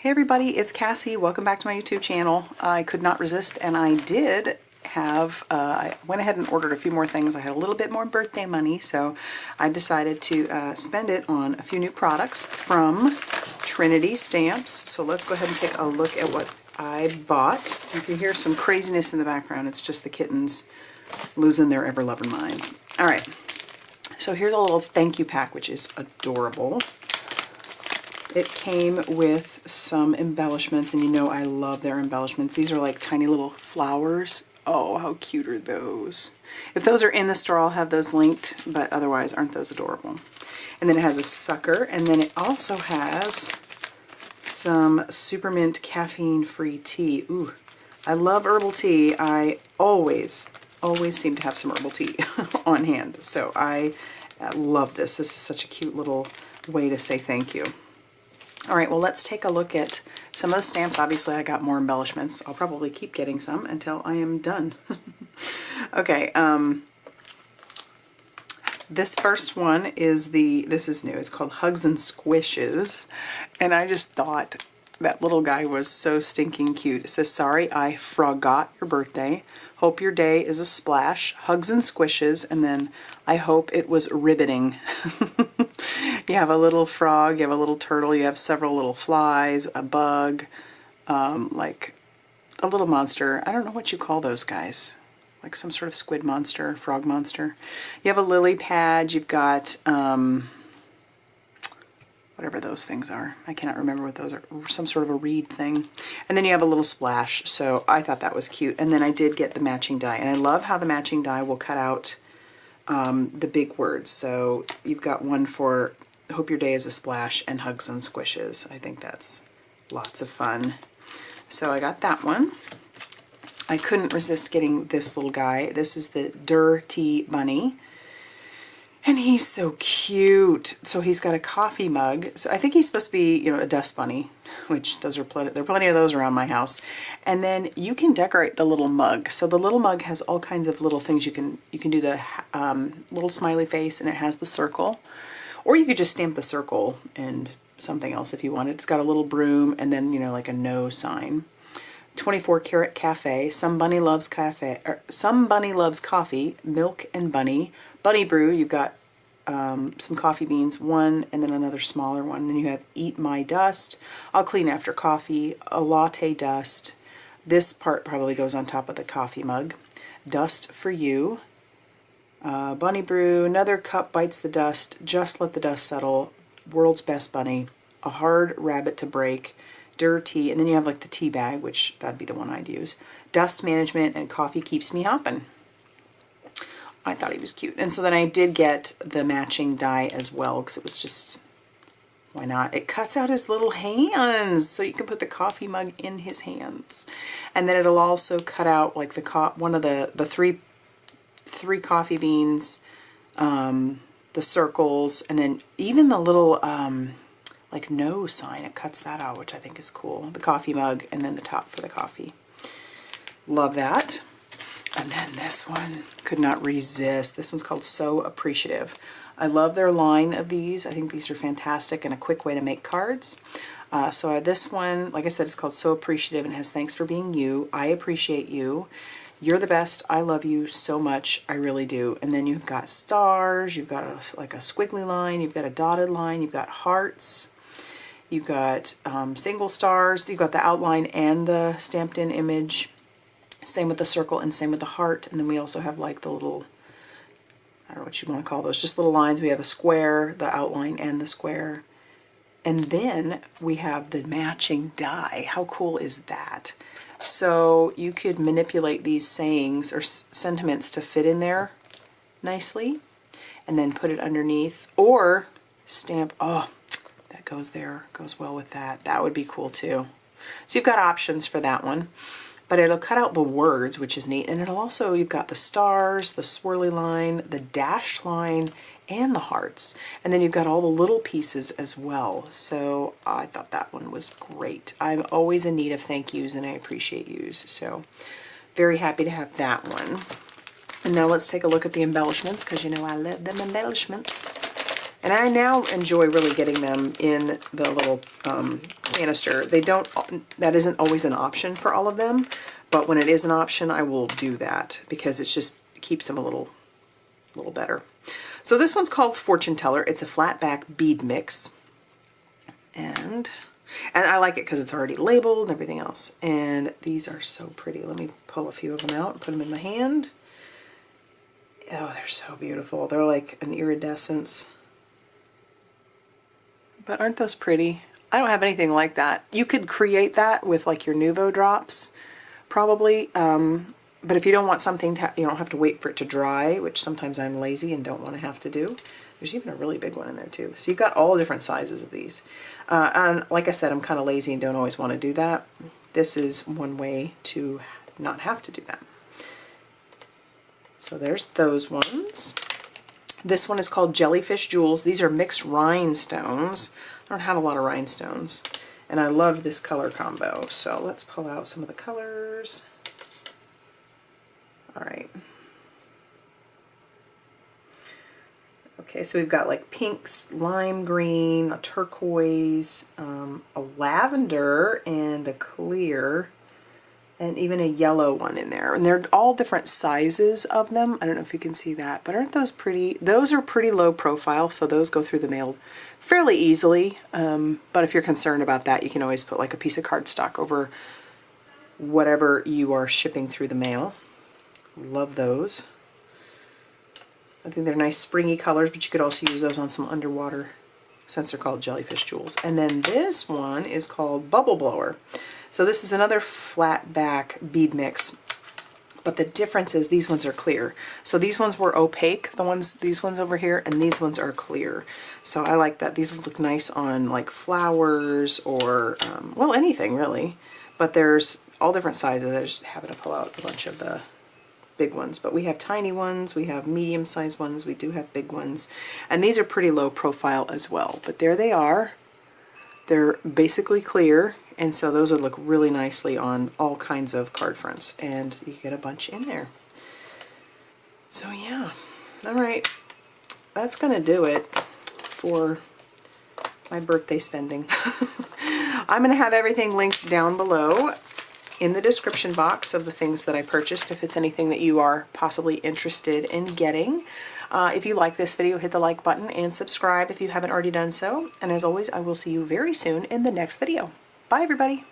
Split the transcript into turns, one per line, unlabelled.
Hey everybody, it's Cassie. Welcome back to my YouTube channel. I could not resist, and I did have, I went ahead and ordered a few more things. I had a little bit more birthday money, so I decided to spend it on a few new products from Trinity stamps. So let's go ahead and take a look at what I bought. You can hear some craziness in the background. It's just the kittens losing their ever-loving minds. All right, so here's a little thank you pack, which is adorable. It came with some embellishments, and you know I love their embellishments. These are like tiny little flowers. Oh, how cute are those? If those are in the store, I'll have those linked, but otherwise, aren't those adorable? And then it has a sucker, and then it also has some Supermint caffeine-free tea. Ooh, I love herbal tea. I always seem to have some herbal tea on hand, so I love this. This is such a cute little way to say thank you. All right, well, let's take a look at some of the stamps. Obviously, I got more embellishments. I'll probably keep getting some until I am done. Okay, this first one is this is new. It's called Hugs and Squishes. And I just thought that little guy was so stinking cute. It says, sorry, I forgot your birthday. Hope your day is a splash. Hugs and Squishes. And then I hope it was riveting. You have a little frog, you have a little turtle, you have several little flies, a bug, like a little monster. I don't know what you call those guys. Like some sort of squid monster, frog monster. You have a lily pad, you've got whatever those things are. I cannot remember what those are. Some sort of a reed thing. And then you have a little splash. So I thought that was cute. And then I did get the matching die. And I love how the matching die will cut out the big words. So you've got one for Hope Your Day is a Splash and Hugs and Squishes. I think that's lots of fun. So I got that one. I couldn't resist getting this little guy. This is the Dir-TEA bunny. And he's so cute. So he's got a coffee mug. So I think he's supposed to be, you know, a dust bunny, which those are there are plenty of those around my house. And then you can decorate the little mug. So the little mug has all kinds of little things. You can do the little smiley face, and it has the circle. Or you could just stamp the circle and something else if you wanted. It's got a little broom and then, you know, like a no sign. 24 karat cafe. Some bunny loves cafe. Some bunny loves coffee. Milk and bunny. Bunny brew. You've got some coffee beans, one, and then another smaller one. And then you have Eat My Dust. I'll clean after coffee. A latte dust. This part probably goes on top of the coffee mug. Dust for you. Bunny brew. Another cup bites the dust. Just let the dust settle. World's best bunny. A hard rabbit to break. Dir-TEA, and then you have like the tea bag, which that'd be the one I'd use. Dust management and coffee keeps me hopping. I thought he was cute. And so then I did get the matching die as well, because it was just, why not? It cuts out his little hands, so you can put the coffee mug in his hands. And then it'll also cut out like one of the three coffee beans, the circles, and then even the little like no sign, it cuts that out, which I think is cool. The coffee mug, and then the top for the coffee. Love that. And then this one, could not resist. This one's called So Appreciative. I love their line of these. I think these are fantastic and a quick way to make cards. So this one, like I said, it's called So Appreciative, and it has thanks for being you. I appreciate you. You're the best. I love you so much. I really do. And then you've got stars. You've got like a squiggly line. You've got a dotted line. You've got hearts. You've got single stars. You've got the outline and the stamped in image. Same with the circle and same with the heart. And then we also have like the little, I don't know what you want to call those, just little lines. We have a square, the outline and the square. And then we have the matching die. How cool is that? So you could manipulate these sayings or sentiments to fit in there nicely and then put it underneath, or stamp, oh, that goes there, goes well with that. That would be cool too. So you've got options for that one, but it'll cut out the words, which is neat. And it'll also, you've got the stars, the swirly line, the dashed line, and the hearts. And then you've got all the little pieces as well. So I thought that one was great. I'm always in need of thank yous, and I appreciate yous. So very happy to have that one. And now let's take a look at the embellishments, because you know I love them embellishments. And I now enjoy really getting them in the little canister. That isn't always an option for all of them, but when it is an option, I will do that because it keeps them a little better. So this one's called Fortune Teller. It's a flat back bead mix. And I like it because it's already labeled and everything else. And these are so pretty. Let me pull a few of them out and put them in my hand. Oh, they're so beautiful. They're like an iridescence. But aren't those pretty? I don't have anything like that. You could create that with like your Nuvo drops, probably. But if you don't want something to, you don't have to wait for it to dry, which sometimes I'm lazy and don't want to have to do. There's even a really big one in there too. So you've got all different sizes of these. And like I said, I'm kind of lazy and don't always want to do that. This is one way to not have to do that. So there's those ones. This one is called Jellyfish Jewels. These are mixed rhinestones. I don't have a lot of rhinestones. And I love this color combo. So let's pull out some of the colors. All right. Okay, so we've got like pinks, lime green, a turquoise, a lavender, and a clear, and even a yellow one in there. And they're all different sizes of them. I don't know if you can see that, but aren't those pretty? Those are pretty low profile, so those go through the mail fairly easily. But if you're concerned about that, you can always put like a piece of cardstock over whatever you are shipping through the mail. Love those. I think they're nice springy colors, but you could also use those on some underwater since they're called Jellyfish Jewels. And then this one is called Bubble Blower. So this is another flat back bead mix, but the difference is these ones are clear. So these ones were opaque, these ones over here, and these ones are clear. So I like that. These look nice on like flowers or, well, anything really. But there's all different sizes. I just happen to pull out a bunch of the big ones, but we have tiny ones, we have medium-sized ones, we do have big ones, and these are pretty low profile as well. But there they are. They're basically clear, and so those would look really nicely on all kinds of card fronts, and you get a bunch in there. So yeah, all right, that's gonna do it for my birthday spending. I'm gonna have everything linked down below in the description box of the things that I purchased, if it's anything that you are possibly interested in getting. If you like this video, hit the like button and subscribe if you haven't already done so. And as always, I will see you very soon in the next video. Bye, everybody.